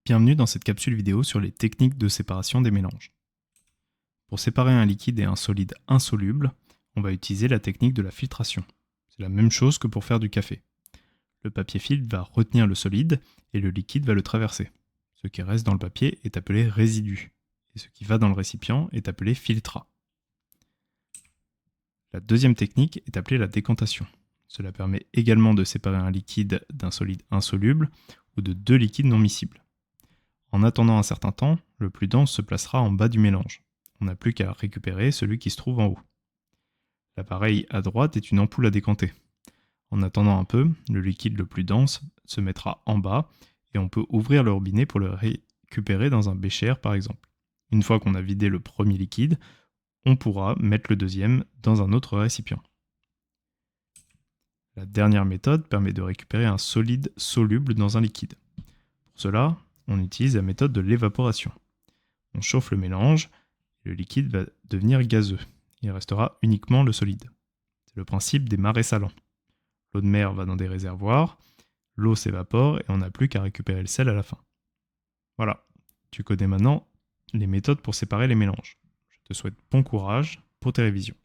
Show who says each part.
Speaker 1: Bienvenue dans cette capsule vidéo sur les techniques de séparation des mélanges. Pour séparer un liquide et un solide insoluble, on va utiliser la technique de la filtration. C'est la même chose que pour faire du café. Le papier filtre va retenir le solide et le liquide va le traverser. Ce qui reste dans le papier est appelé résidu, et ce qui va dans le récipient est appelé filtrat. La deuxième technique est appelée la décantation. Cela permet également de séparer un liquide d'un solide insoluble ou de deux liquides non miscibles. En attendant un certain temps, le plus dense se placera en bas du mélange. On n'a plus qu'à récupérer celui qui se trouve en haut. L'appareil à droite est une ampoule à décanter. En attendant un peu, le liquide le plus dense se mettra en bas et on peut ouvrir le robinet pour le récupérer dans un bécher par exemple. Une fois qu'on a vidé le premier liquide, on pourra mettre le deuxième dans un autre récipient. La dernière méthode permet de récupérer un solide soluble dans un liquide. Pour cela, on utilise la méthode de l'évaporation. On chauffe le mélange, et le liquide va devenir gazeux. Il restera uniquement le solide. C'est le principe des marais salants. L'eau de mer va dans des réservoirs, l'eau s'évapore et on n'a plus qu'à récupérer le sel à la fin. Voilà, tu connais maintenant les méthodes pour séparer les mélanges. Je te souhaite bon courage pour tes révisions.